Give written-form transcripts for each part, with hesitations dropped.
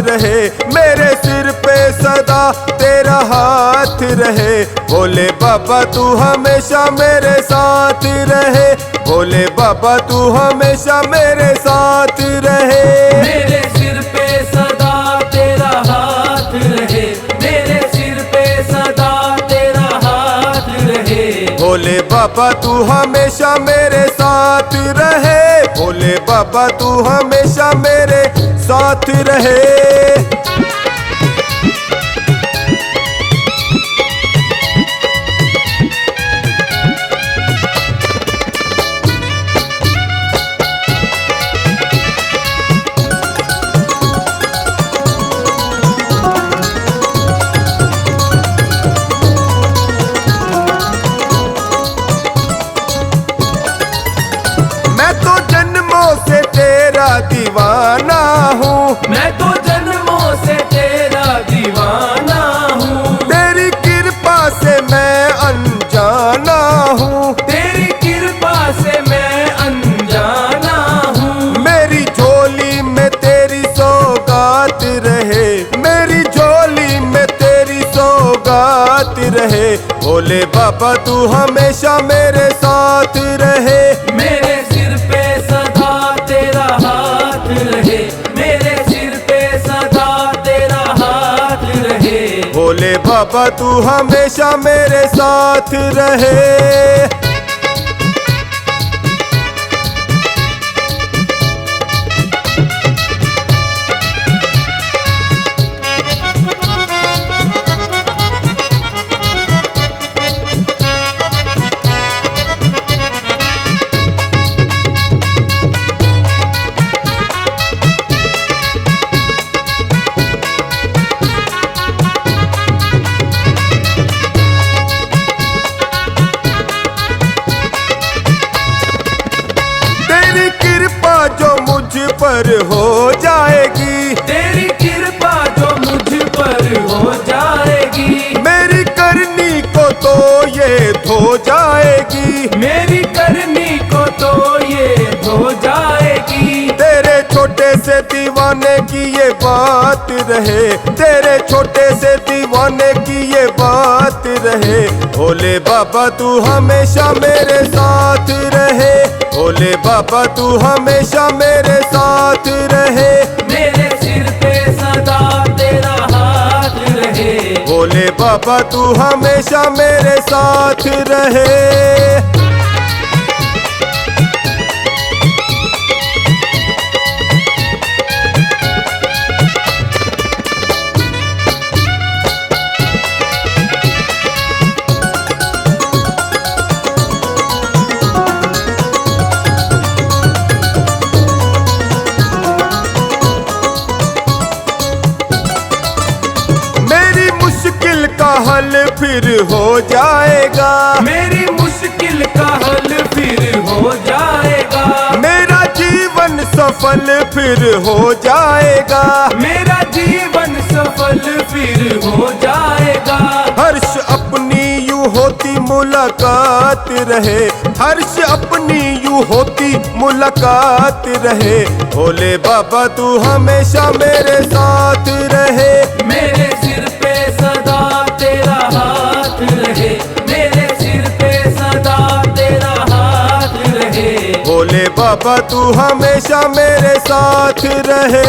रहे, मेरे सिर पे सदा तेरा हाथ रहे। भोले बाबा तू हमेशा मेरे साथ रहे, भोले बाबा तू हमेशा मेरे साथ रहे। मेरे सिर पे सदा तेरा हाथ रहे, मेरे सिर पे सदा तेरा हाथ रहे। भोले बाबा तू हमेशा मेरे साथ रहे, भोले बाबा तू हमेशा मेरे साथ रहे। से तेरा दीवाना हूँ, मैं तो जन्मों से तेरा दीवाना हूँ। तेरी कृपा से मैं अनजाना हूँ, तेरी कृपा से मैं अनजाना हूँ। मेरी झोली में तेरी सौगात रहे, मेरी झोली में तेरी सौगात रहे। भोले बाबा तू हमेशा मेरे साथ रहे, मेरे सिर पे सदा तेरा हाथ रहे, मेरे सिर पे सदा तेरा हाथ रहे। भोले बाबा तू हमेशा मेरे साथ रहे। तेरी कृपा जो मुझ पर हो जाएगी, तेरी कृपा जो मुझ पर हो जाएगी। मेरी करनी को तो ये धो जाएगी, मेरी करनी को तो ये धो जाएगी। तेरे छोटे से दीवाने की ये बात रहे, तेरे छोटे से दीवाने की ये बात रहे। भोले बाबा तू हमेशा मेरे साथ रहे, भोले बाबा तू हमेशा मेरे साथ रहे। मेरे सिर पे सदा तेरा हाथ रहे, भोले बाबा तू हमेशा मेरे साथ रहे। मुश्किल का हल फिर हो जाएगा, मेरी मुश्किल का हल फिर हो जाएगा। मेरा जीवन सफल फिर हो जाएगा, मेरा जीवन सफल फिर हो जाएगा। हर्ष अपनी यूं होती मुलाकात रहे, हर्ष अपनी यूं होती मुलाकात रहे। भोले बाबा तू हमेशा मेरे साथ रहे, मेरे सिर पे सदा तेरा हाथ रहे, मेरे सिर पे सदा तेरा हाथ रहे। भोले बाबा तू हमेशा मेरे साथ रहे।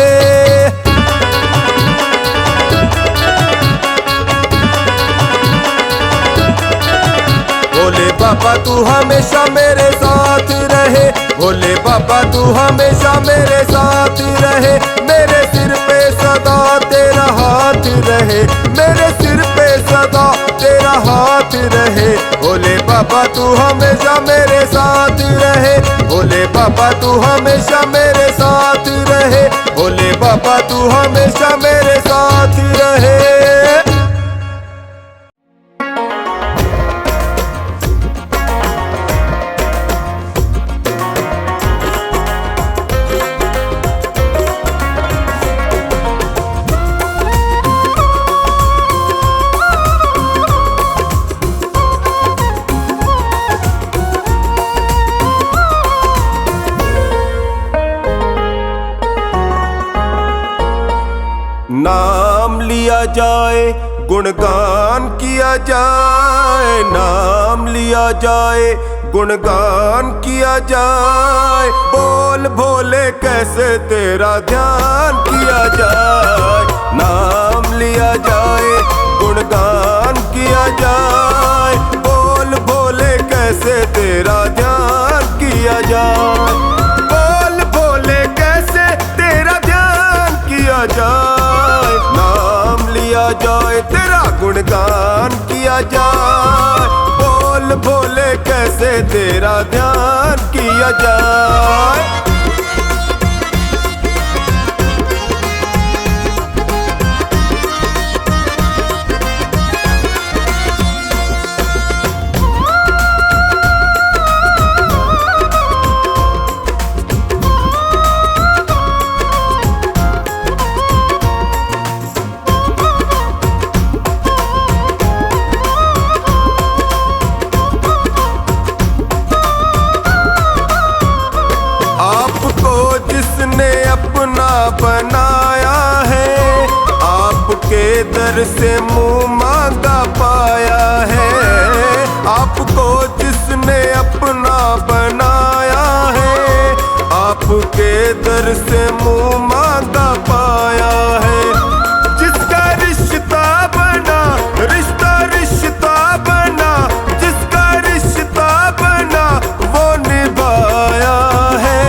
भोले बाबा तू हमेशा मेरे साथ रहे, भोले बाबा तू हमेशा मेरे साथ रहे। मेरे सिर पे सदा तेरा हाथ रहे, मेरे सिर पे सदा तेरा हाथ रहे। भोले बाबा तू हमेशा मेरे साथ रहे, भोले बाबा तू हमेशा मेरे साथ रहे। भोले बाबा तू हमेशा मेरे साथ रहे। लिया जाए, गुणगान किया जाए, नाम लिया जाए, गुणगान किया जाए। बोल भोले कैसे तेरा ध्यान किया जाए, नाम लिया जाए, गुणगान किया जाए। बोल भोले कैसे तेरा ध्यान किया जाए, बोल भोले कैसे तेरा ध्यान किया जाए। नाम लिया जाए, तेरा गुणगान किया जाए। बोल भोले कैसे तेरा ध्यान किया जाए। बनाया है, आपके दर से मुंह मांगा पाया है। आपको जिसने अपना बनाया है, आपके दर से मुंह मांगा पाया है। जिसका रिश्ता बना, रिश्ता रिश्ता बना, जिसका रिश्ता बना वो निभाया है।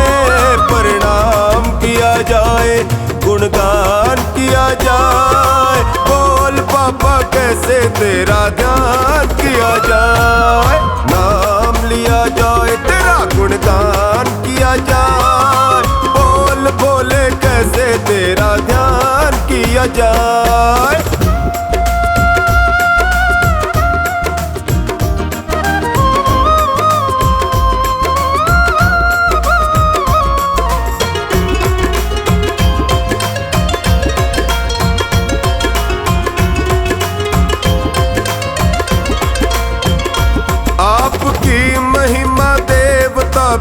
प्रणाम किया जाए, गुणगान किया जाए। बोल बाबा कैसे तेरा ध्यान किया जाए, नाम लिया जाए, तेरा गुणगान किया जाए। बोल भोले कैसे तेरा ध्यान किया जाए।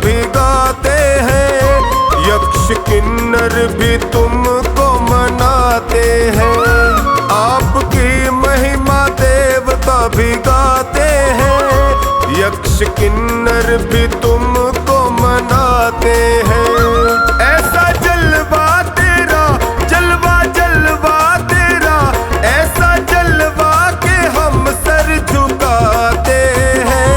भी गाते हैं, यक्ष किन्नर भी तुमको मनाते हैं। आपकी महिमा देवता भी गाते हैं, यक्ष किन्नर भी तुमको मनाते हैं। ऐसा जलवा तेरा, जलवा जलवा तेरा, ऐसा जलवा के हम सर झुकाते हैं।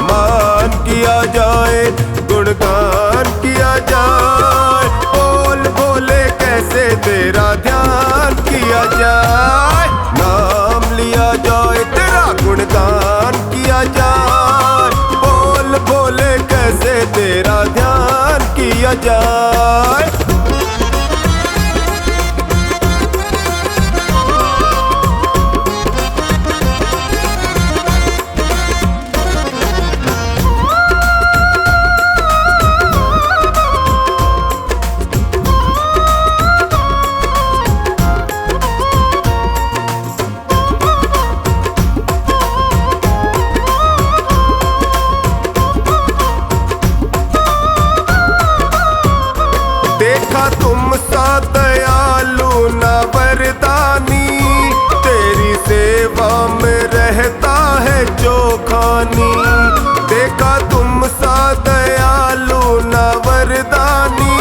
मान किया जाए, गुणगान किया जाए। बोल भोले कैसे तेरा ध्यान किया जाए, नाम लिया जाए, तेरा गुणगान किया जाए। बोल भोले कैसे तेरा ध्यान किया जाए। तुम सा दयालु न वरदानी, तेरी सेवा में रहता है जो खानी। देखा तुम सा दयालु न वरदानी,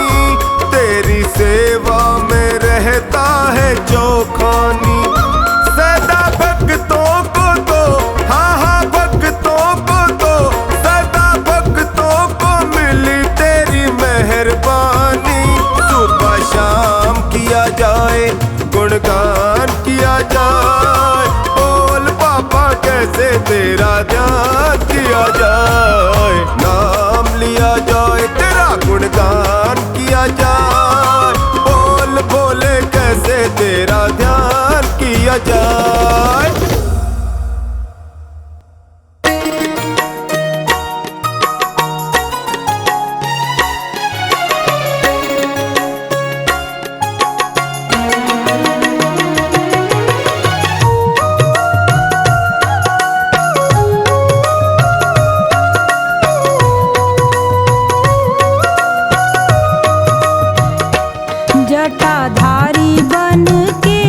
तेरी सेवा में रहता है जो खानी। सदा भक्तों को दो, हाँ हाँ भक्तों को दो, सदा भक्तों को मिली तेरी मेहरबानी। सुबह शाम किया जाए, गुणगान किया जाए। बोल बाबा कैसे तेरा ध्यान किया जाए, नाम लिया जाए, तेरा गुणगान किया जाए। बोल भोले कैसे तेरा ध्यान किया जाए। जटाधारी बन के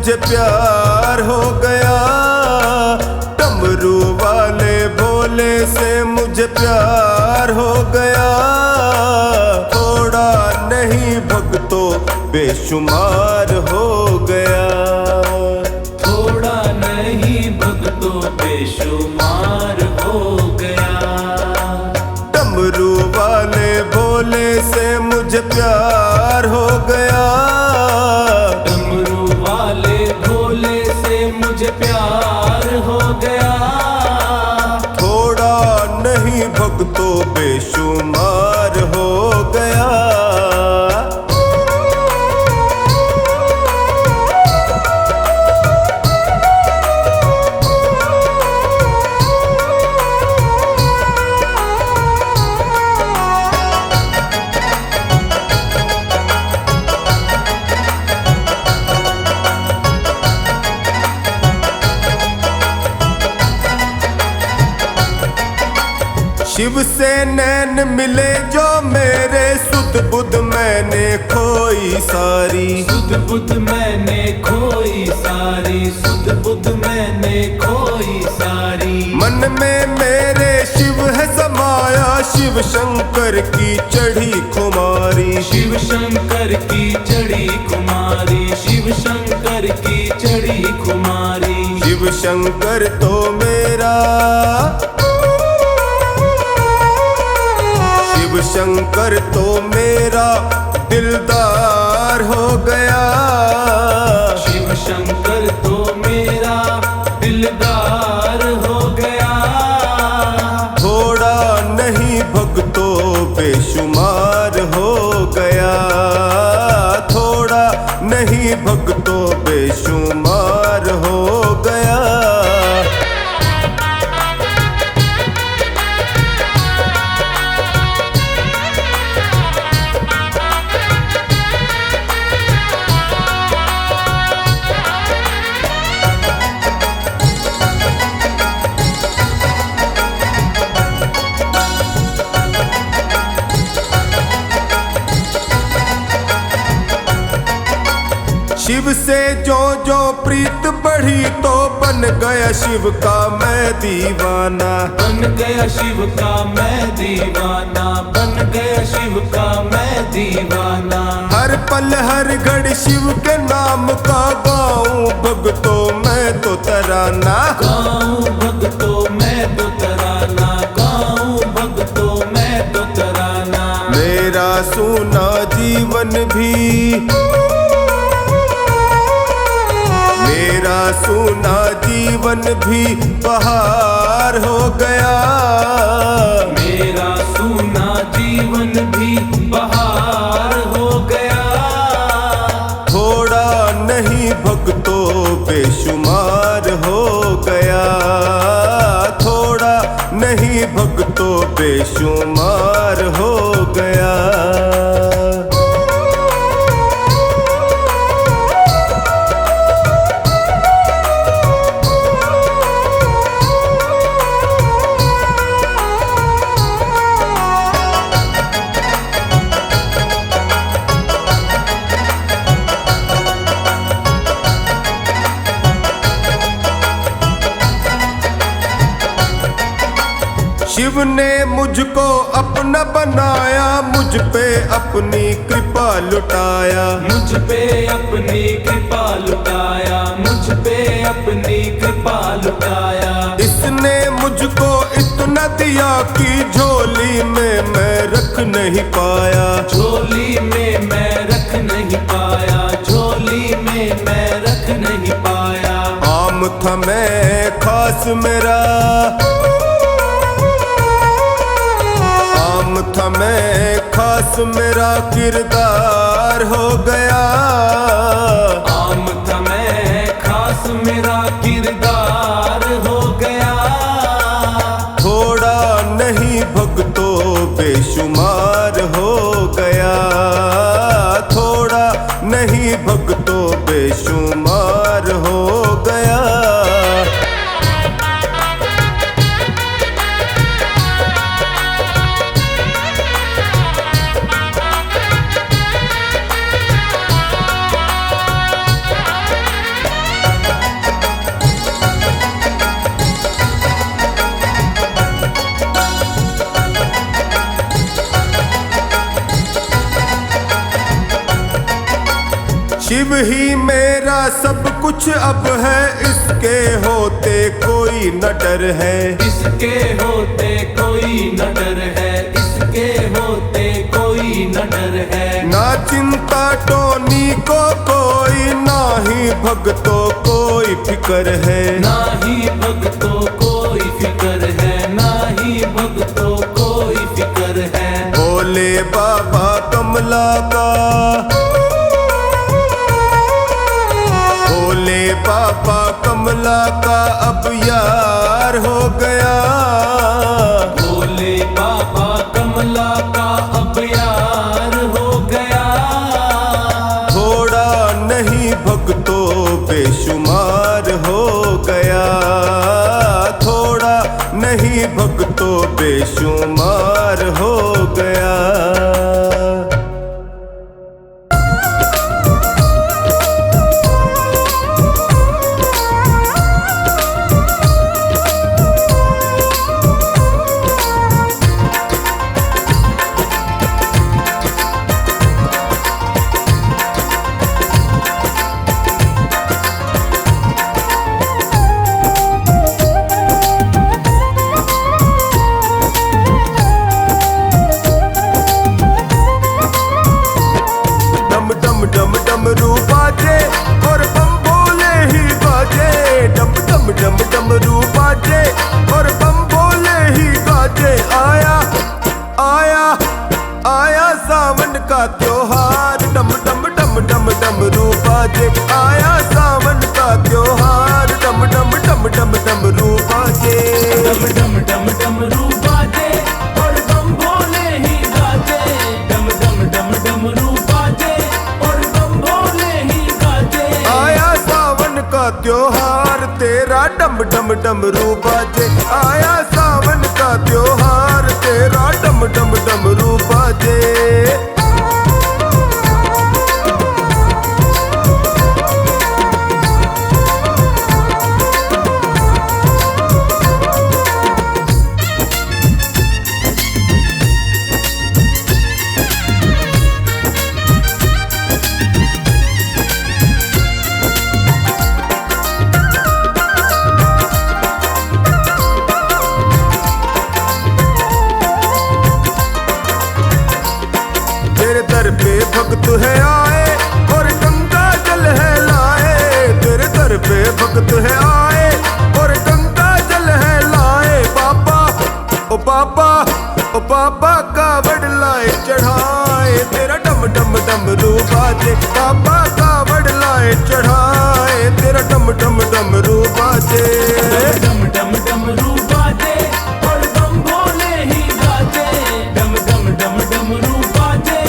मुझे प्यार हो गया, डमरू वाले भोले से मुझे प्यार हो गया। थोड़ा नहीं भक्तों बेशुमार हो गया, थोड़ा नहीं भक्तों बेशुमार हो गया। डमरू वाले भोले से मुझे प्यार हो गया, डमरू वाले भोले से मुझे प्यार हो गया। थोड़ा नहीं भक्तों बेशुमार हो गया। शिव से नैन मिले जो मेरे, सुध बुध मैंने खोई सारी। सुध बुध मैंने खोई सारी, सुध बुध मैंने खोई सारी। मन में मेरे शिव है समाया, शिव शंकर की चढ़ी खुमारी। शिव शंकर की चढ़ी कुमारी, शिव शंकर की चढ़ी कुमारी। शिव शंकर तो मेरा, शिव शंकर तो मेरा दिलदार हो गया। शिव शंकर तो मेरा दिलदार हो गया। थोड़ा नहीं भक्तों बेशुमार हो गया, थोड़ा नहीं भक्तों बेशुमार हो गया। शिव से जो जो प्रीत बढ़ी तो बन गया शिव का मैं दीवाना। बन गया शिव का मैं दीवाना, बन गया शिव का मैं दीवाना। हर पल हर घड़ी शिव के नाम का गाऊं भक्तों मैं तो तराना। गाऊं भक्तों मैं तो तराना, गाऊं भक्तों मैं तो तराना। मेरा सूना जीवन भी, मेरा सूना जीवन भी बहार हो गया। मेरा सूना जीवन भी बहार हो गया। थोड़ा नहीं भक्तों बेशुमार हो गया, थोड़ा नहीं भक्तों बेशुमार हो गया। शिव ने मुझको अपना बनाया, मुझ पे अपनी कृपा लुटाया। मुझ पे अपनी कृपा लुटाया, मुझ पे अपनी कृपा लुटाया। इसने मुझको इतना दिया कि झोली में मैं रख नहीं पाया। झोली में मैं रख नहीं पाया, झोली में मैं रख नहीं पाया। आम था मैं खास मेरा, आम था मैं खास मेरा किरदार हो गया। आम था मैं खास मेरा किरदार हो गया। थोड़ा नहीं भक्तों बेशुमार हो गया, थोड़ा नहीं भक्तों बेशुमार हो गया। शिव ही मेरा सब कुछ अब है, इसके होते कोई न डर है। इसके होते कोई न डर है, इसके होते कोई न डर है। ना चिंता टोनी को कोई, ना ही भक्तों कोई फिक्र है। ना ही भक्तों कोई फिक्र है, ना ही भक्तों कोई फिक्र है। भोले बाबा कमला का, भोले बाबा कमला का अब यार हो गया। भोले बाबा कमला का अब यार हो गया। थोड़ा नहीं भक्तों बेशुमार हो गया, थोड़ा नहीं भक्तों बेशुमार हो गया। डम डमरू बाजे और बम भोले ही बाजे। डम डम डम डमरू बाजे और बम भोले ही बाजे। आया आया आया सावन का त्योहार। डम डम डम डम डमरू बाजे, आया सावन का त्योहार। डम डम डम डम डमरू बाजे। डम डम डम डमरू बाजे और बम भोले ही गाजे। डम डम डम डमरू बाजे और बम भोले ही गाजे। आया सावन का त्योहार तेरा, डम डम डमरू बाजे। आया सावन का त्योहार तेरा, डम डम डमरू बाजे। तेरे दर पे भक्त है आए और गंगा जल है लाए। तेरे दर पे भक्त है आए और गंगा जल है लाए। बाबा ओ बाबा ओ बाबा कावड़ लाए चढ़ाए। तेरा डम डम डमरू बाजे, बाबा कावड़ लाए चढ़ाए। तेरा डम डम डमरू बाजे। डम डम डमरू बाजे और बम भोले ही गाजे। डम डम डम डमरू बाजे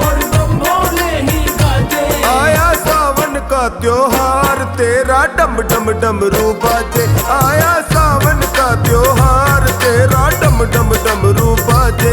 और बम भोले ही गाजे। आया सावन का त्योहार तेरा, डम डम डमरू बाजे। आया सावन का त्योहार तेरा, डम डम डमरू बाजे।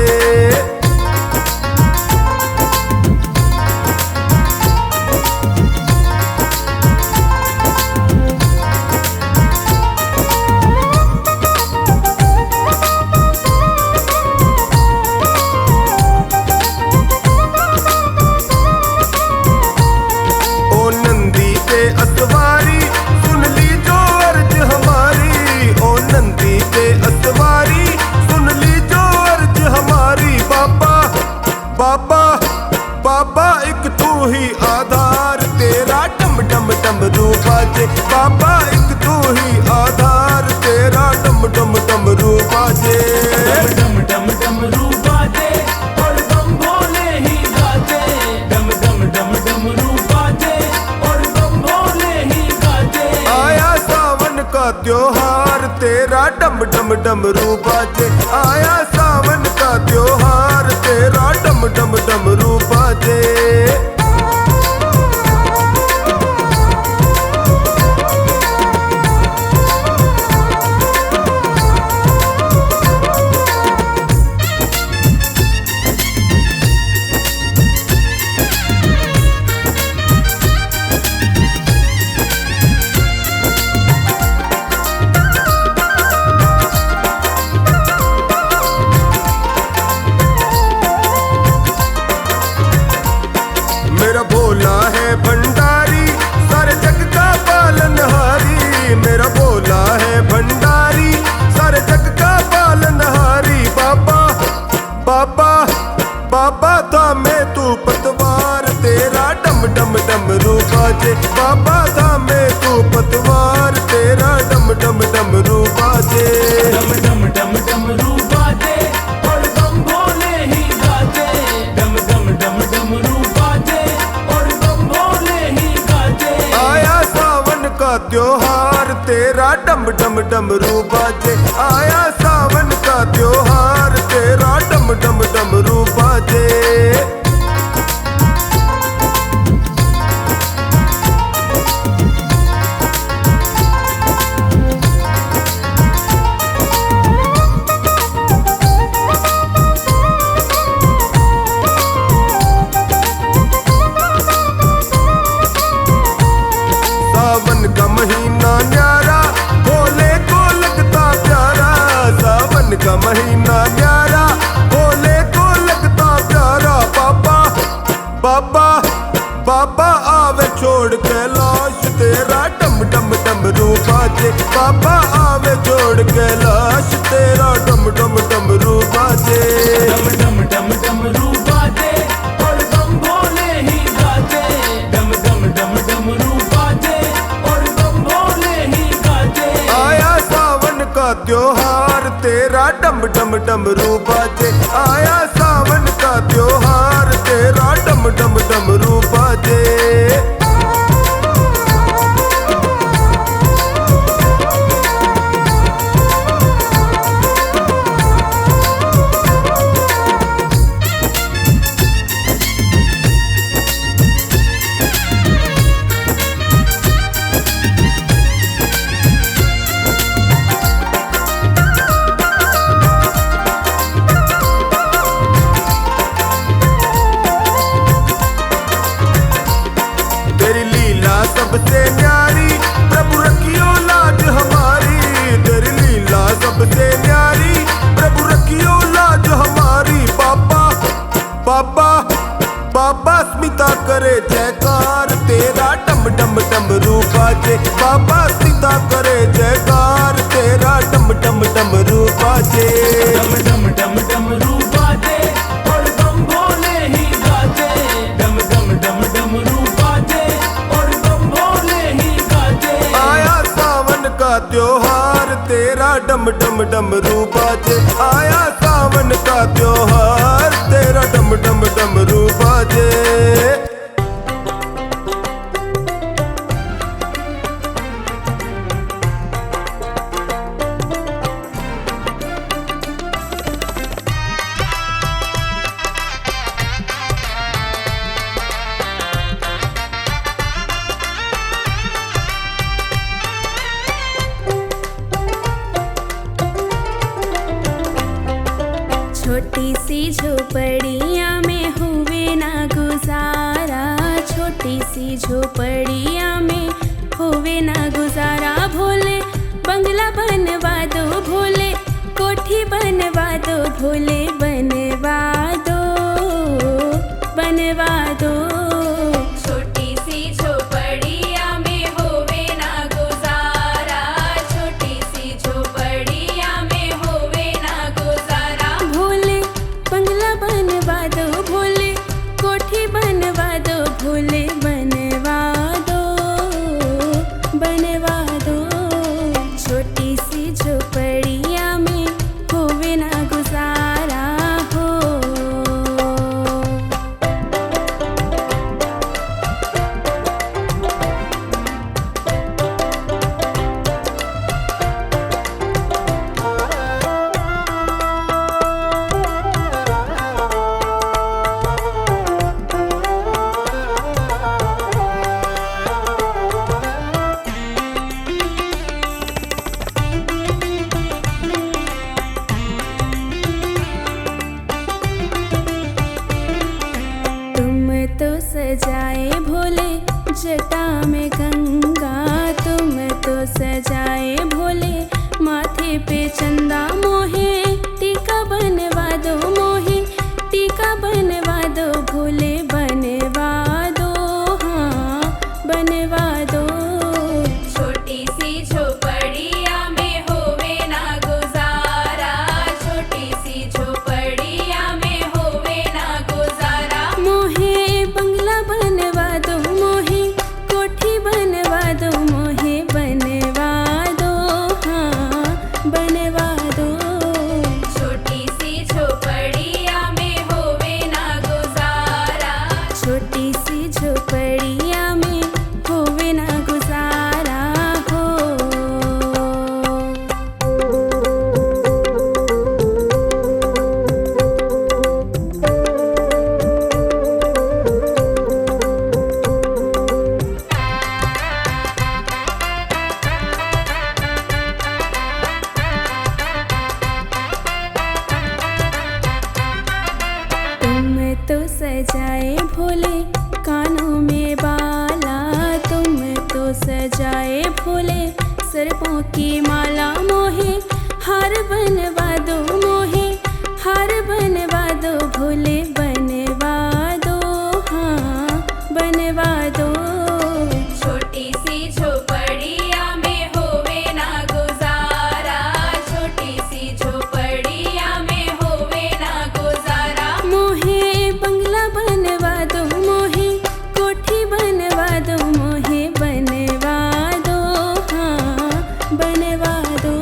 ओ नंदी पे असवारी सुन ली जो अर्ज हमारी। ओ नंदी पे असवारी सुन ली जो अर्ज हमारी। बाबा बाबा बाबा एक तू ही आधार तेरा, डम डम डमरू बाजे। बाबा एक तू ही आधार तेरा, डम डम डमरू बाजे। डम डम डमरू बाजे और बम भोले ही गाजे। डम डम डम डमरू बाजे और बम भोले ही गाजे। आया सावन का त्योहार तेरा, डम डम डमरू बाजे। आया सावन का त्योहार तेरा, डम डम डमरू बाजे। बोला है भंडारी, सारे जग का पालनहारी। बाबा बाबा बाबा थामे तू पतवार, तेरा डम डम डमरू बाजे। बाबा थामे तू पतवार, तेरा डम डम डमरू बाजे। डम डम डम डमरू बाजे और बम भोले ही गाजे। डम डम डम डमरू बाजे और बम भोले ही गाजे। आया सावन का त्योहार, तेरा डम डम डमरू बाजे। आया सावन का त्योहार, तेरा डम डम डमरू बाजे। सावन का महीना न्यारा, भोले को लगता प्यारा। सावन का महीना न्यारा, भोले को लगता प्यारा। बाबा बाबा बाबा आवे छोड़ कैलाश, तेरा डम डम डमरू बाजे। बाबा आवे छोड़ कैलाश, तेरा डम डम डमरू बाजे। डम डम डम डमरू बाजे और बम भोले ही गाजे। डम डम डम डमरू बाजे और बम भोले ही गाजे। आया सावन का त्योहार, तेरा डम डम डमरू बाजे। आया सावन का त्योहार, तेरा डम डम डमरू बाजे। तेरी लीला सबसे न्यारी, प्रभु रखियो लाज हमारी। तेरी लीला सबसे न्यारी, प्रभु रखियो लाज हमारी। बाबा बाबा बाबा स्मिता करे जयकार, तेरा डम डम डमरू बाजे। बाबा स्मिता करे जयकार, तेरा डम डम डमरू बाजे। डम डम डम डमरू बाजे और बम भोले ही गाजे। डम डम डम डमरू बाजे और बम भोले ही गाजे। आया सावन का त्योहार, तेरा डम डम डमरू बाजे। आया सावन का त्योहार, तेरा डम डम डमरू बाजे। छोटी सी झोपड़िया में हुए ना गुजारा। छोटी सी झोपड़िया में हुए ना गुजारा। भोले बंगला बनवा दो, भोले कोठी बनवा दो। भोले बनवा दो, बनवा दो। छोटी सी झोपड़िया में होवे ना गुजारा। छोटी सी झोपड़िया में होवे ना गुजारा। भोले बंगला बनवा दो, भोले कोठी बनवा दो। भोले बनवा दो, बनवा दो। छोटी सी झोपड़िया में होवे ना गुजारा हो। सजाए भोले कानों में बाला, तुम तो सजाए भोले सर्पों की माला। मोहे हार बनवा दो, मोहे हार बनवा दो भोले, बनवा दो, हाँ बनवा दो। छोटी सी झोपड़िया में होवे ना गुजारा, छोटी सी झोपड़िया में होवे ना गुजारा। मोहे बंगला बनवा दो, मोहे कोठी बनवा दो, मोहे बनवा दो, हाँ बनवा दो।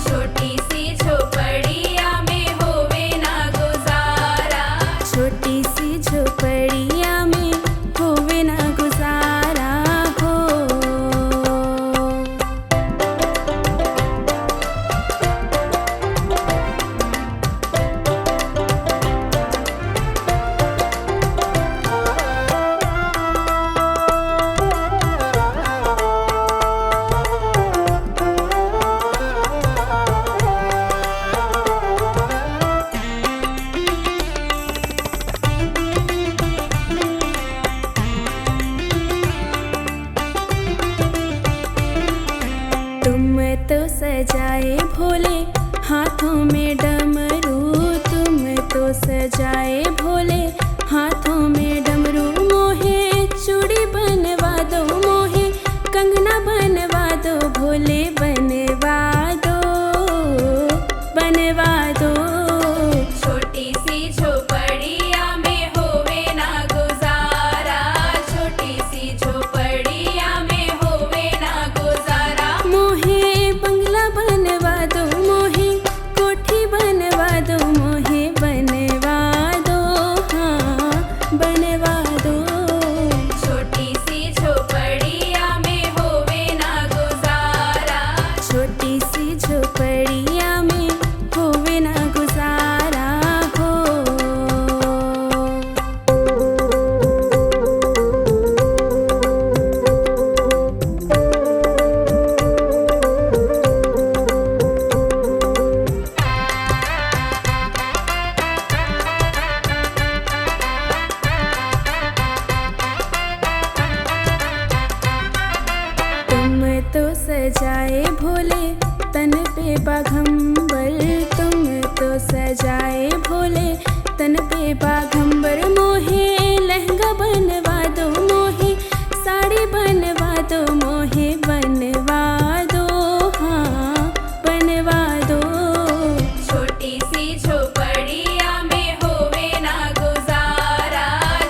छोटी सी झोपड़िया में होवे ना गुजारा, छोटी सी झोपड़िया में होवे ना गुजारा हो। तुम तो सजाए भोले हाथों में डमरू, तुम तो सजाए भोले हाथों में डमरू। मोहे चूड़ी बनवा दो, मोहे कंगना बनवा दो भोले, बनवा दो, बनवा दो। छोटी सी झोपड़िया में होवे ना गुजारा, छोटी सी झोपड़िया में होवे ना गुजारा। मोहे बंगला बनवा दो, मोहे कोठी बनवा दो, मोहे बनवा दो, हाँ बनवा दो। छोटी सी झोपड़िया में होवे ना गुजारा, छोटी सी झोपड़िया में होवे ना गुजारा हो। तुम तो सजाए भोले तन पे बाघंबर, तुम तो सजाए भोले तन पे बाघंबर। मोहे लहंगा बनवा दो, मोहे साड़ी बनवा दो, मोहे बनवा दो, हाँ बनवा दो। छोटी सी झोपड़िया में होवे ना गुजारा,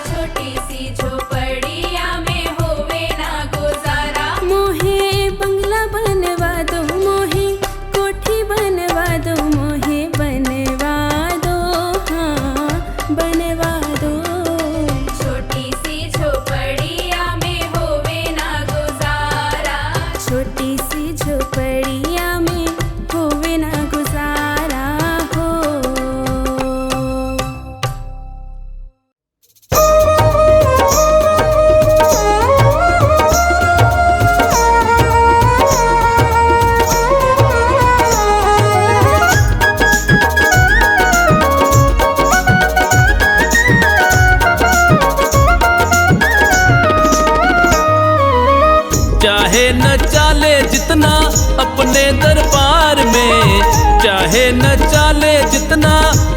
छोटी सी झोपड़िया में होवे ना गुजारा। मोहे बंगला बनवा दो, मोहे कोठी बनवा दो, मोहे बनवा दो, हाँ बनवा दो। छोटी सी झोपड़िया में होवे ना गुजारा, छोटी सी झोपड़िया में होवे ना गुजारा हो। चाहे न चाले जितना अपने दरबार में, चाहे न चाले जितना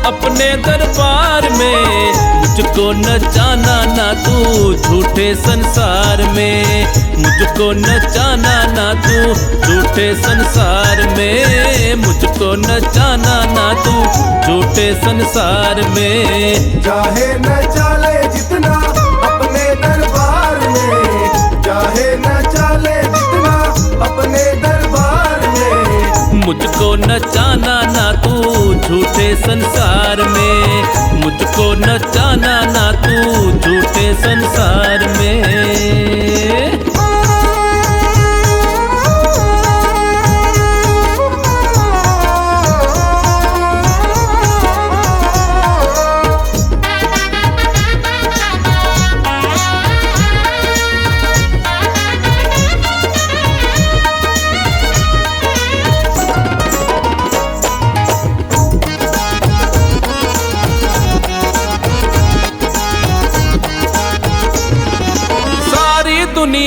अपने दरबार में, मुझको न जाना ना तू झूठे संसार में, मुझको न जाना ना तू झूठे संसार में, मुझको न जाना ना तू झूठे संसार में। चाहे न चाले जितना अपने दरबार में, चाहे न चाले जितना अपने दरबार में, मुझको न जाना ना तू झूठे संसार में, मुझको न जाना ना तू झूठे संसार में।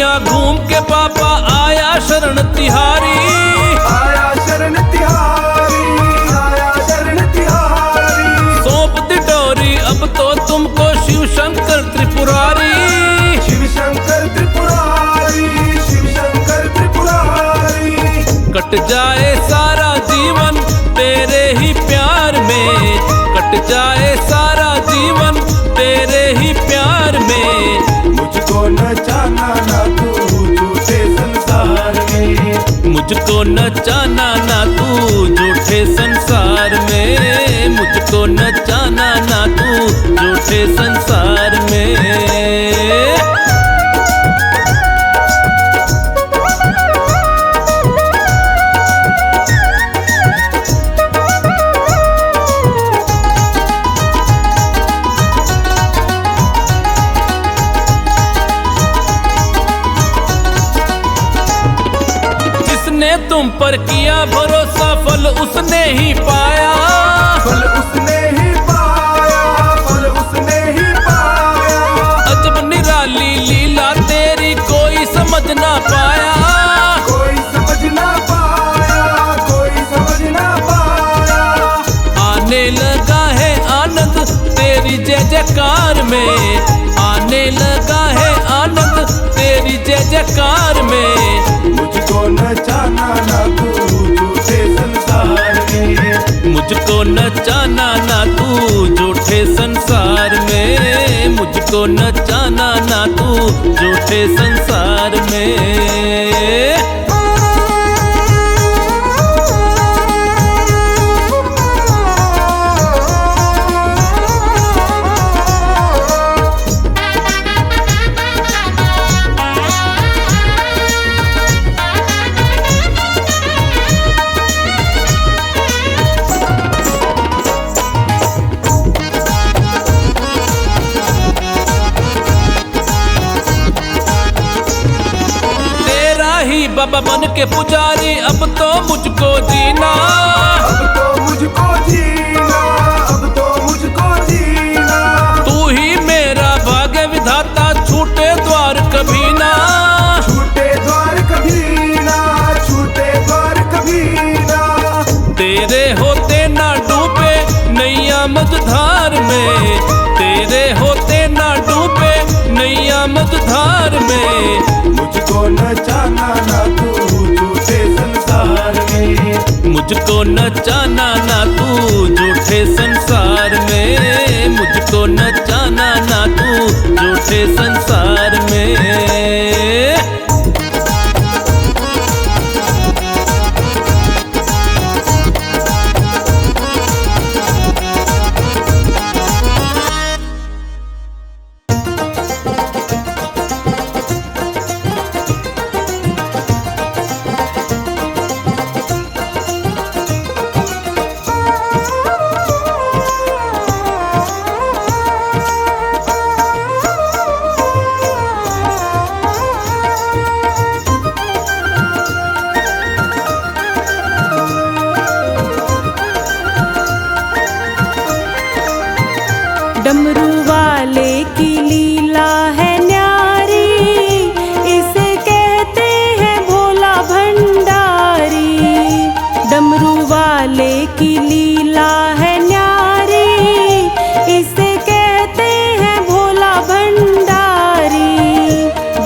दुनिया घूम के पापा आया शरण तिहारी, आया शरण तिहारी, आया शरण तिहारी। सौंप दी डोरी अब तो तुमको शिव शंकर त्रिपुरारी, शिव शंकर त्रिपुरारी, शिव शंकर त्रिपुरारी। कट जाए सारा जीवन तेरे ही प्यार में, कट जाए सारा जीवन तेरे ही प्यार में। मुझको नचाना ना तू झूठे संसार में, मुझको नचाना ना तू झूठे संसार में, मुझको नचाना ना तू झूठे संसार में। तुम पर किया भरोसा फल उसने ही पाया, फल उसने ही पाया, फल उसने ही पाया। अजब निराली लीला तेरी कोई समझ ना पाया, कोई समझ ना पाया, कोई समझ ना पाया। आने लगा है आनंद तेरी जय जयकार में, आने लगा है आनंद तेरी जय जयकार में। मुझको नचाना ना तू झूठे संसार में, मुझको नचाना ना तू झूठे संसार में, मुझको नचाना ना तू झूठे संसार में। बाबा बन के पुजारी अब तो मुझको जीना, अब तो मुझको जीना, अब तो मुझको जीना। तू ही मेरा भाग्य विधाता छूटे द्वार कभी ना, छूटे द्वार कभी ना, छूटे द्वार कभी ना। तेरे होते ना डूबे नैया मझधार में, तेरे होते ना डूबे नैया मझधार में। मुझको नचाना ना तू झूठे संसार में, मुझको नचाना ना तू झूठे संसार में, मुझको नचाना ना तू झूठे संसार में। डमरू वाले की लीला है न्यारी, इसे कहते हैं भोला भंडारी। डमरू वाले की लीला है न्यारी, इसे कहते हैं भोला भंडारी।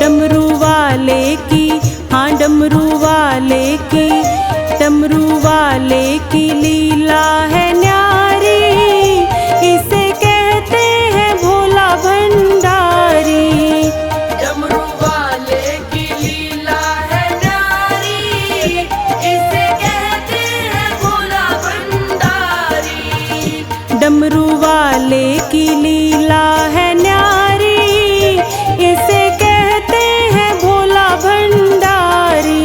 डमरू वाले की, हाँ डमरू वाले की, डमरू वाले की लीला है न्यारी, इसे कहते हैं भोला भंडारी। डमरू वाले की लीला है न्यारी, इसे कहते हैं भोला भंडारी। डमरू वाले की लीला है न्यारी, इसे कहते हैं भोला भंडारी।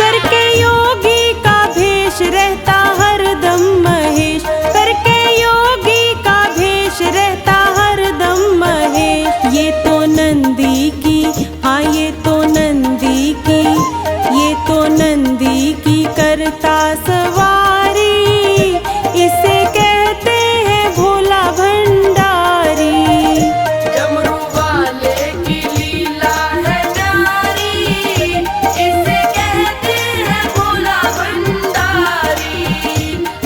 करके योगी का भेष करता सवारी, इसे कहते हैं भोला भंडारी। डमरू वाले की लीला है न्यारी, इसे कहते हैं भोला भंडारी।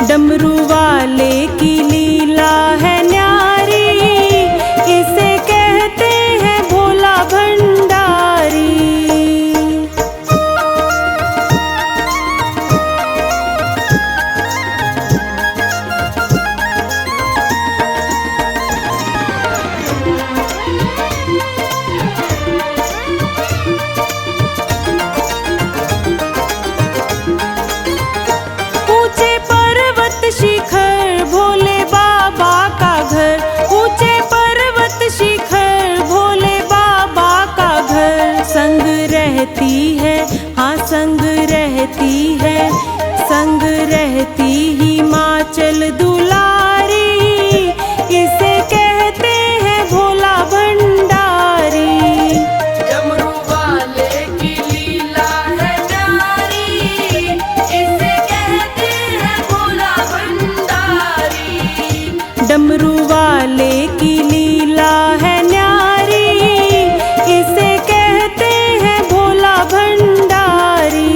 डमरू वाले की लीला है न्यारी, इसे कहते हैं भोला भंडारी। ऊंचे पर्वत शिखर भोले बाबा का घर, ऊंचे पर्वत शिखर भोले बाबा का घर। संग रहती है, हाँ संग रहती है, संग रहती हिमाचल दुलारी, इसे कहते हैं भोला भंडारी। डमरू वाले की लीला है न्यारी, इसे कहते हैं भोला भंडारी। डमरू वाले की लीला है न्यारी, इसे कहते हैं भोला भंडारी।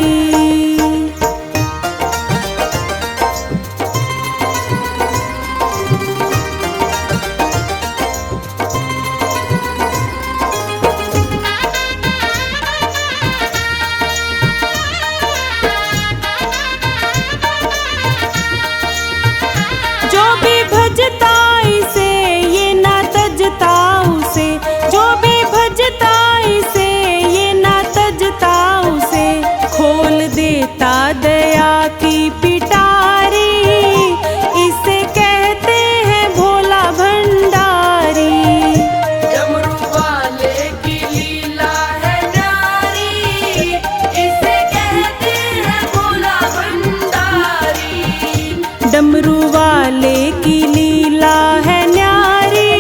जो भी भजता इसे ये ना तजता उसे, जो भी भजता इसे ये ना तजता उसे। खोल देता दया की पिटारी, इसे कहते हैं भोला भंडारी। डमरू वाले की लीला है न्यारी, इसे कहते हैं भोला भंडारी। डमरू वाले की लीला है न्यारी,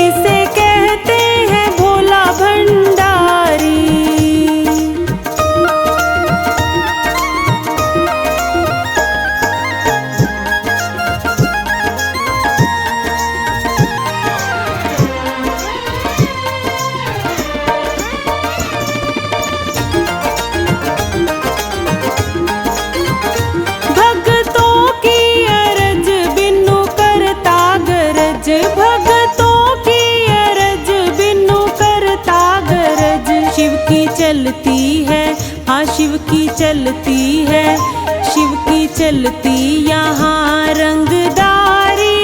इसे कहते हैं भोला भंडारी। भक्तों की अरज बिनु करता गरज, भक्तों की अरज बिनु करता गरज। शिव की चलती है, हाँ शिव की चलती है, शिव की चलती यहाँ रंगदारी,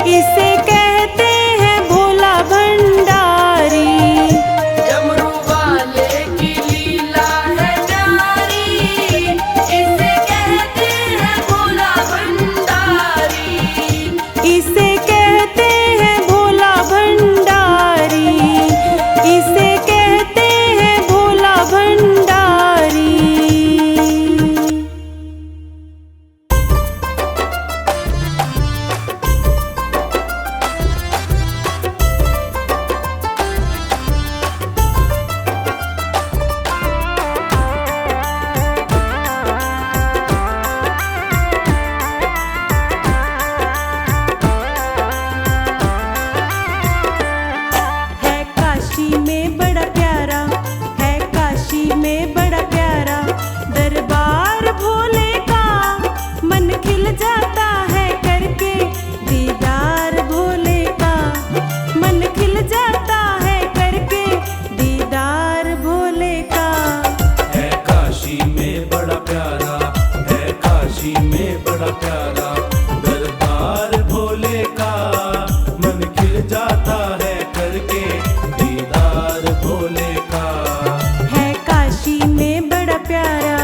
इसे कहते हैं भोला भंडारी। डमरू वाले की लीला है न्यारी, इसे कहते हैं भोला भंडारी। इसे कहते हैं भोला भंडारी, इसे कहते हैं भोला भंडारी। है काशी में बड़ा प्यारा, है काशी में बड़ा प्यारा दरबार भोले का। मन खिल जाता है करके दीदार भोले का, मन खिल जाता है करके दीदार भोले का। है काशी में बड़ा प्यारा, है काशी में बड़ा प्यारा दरबार भोले का। मन खिल जाता है करके दीदार भोले का। है काशी में बड़ा प्यारा।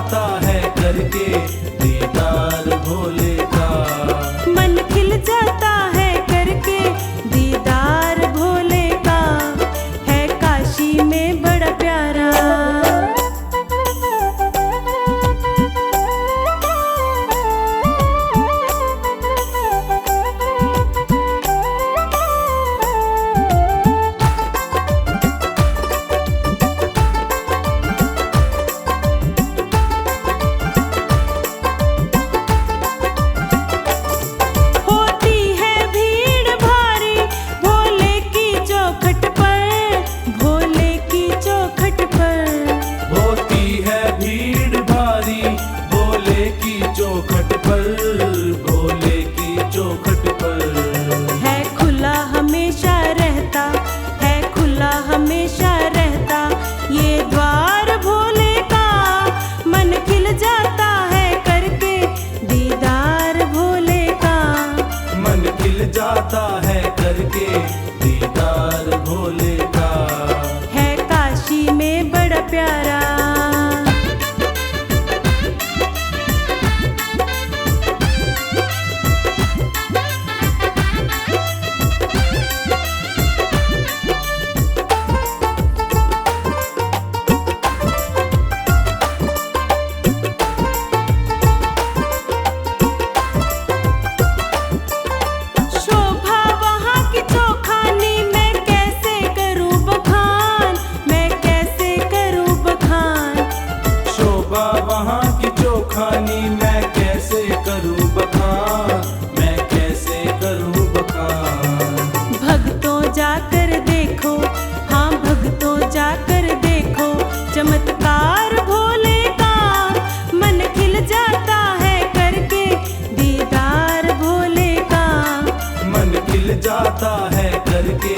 जाता है करके दीदार भोले का। मन खिल जाता है करके दीदार भोले का, है काशी में बड़ा प्यारा। होती है भीड़ भारी भोले की चौखट पर, भोले की चौखट पर। होती है भीड़ भारी भोले की चौखट पर, भोले की चौखट पर। है खुला हमेशा रहता, है खुला हमेशा रहता ये द्वार भोले का, मन खिल जाता है करके दीदार भोले का। मन खिल जाता है करके दीदार भोले का। है काशी में बड़ा प्यारा। शोभा वहाँ की चौखानी मैं कैसे करूँ बखान, मैं कैसे करूँ बखान। शोभा वहाँ की चौखानी मैं कैसे करूँ बखान, मैं कैसे करूँ बखान। भक्तों जाकर देखो, हाँ भक्तों जाकर देखो चमत्कार भोले का, मन खिल जाता है करके दीदार भोले का। मन खिल जाता है करके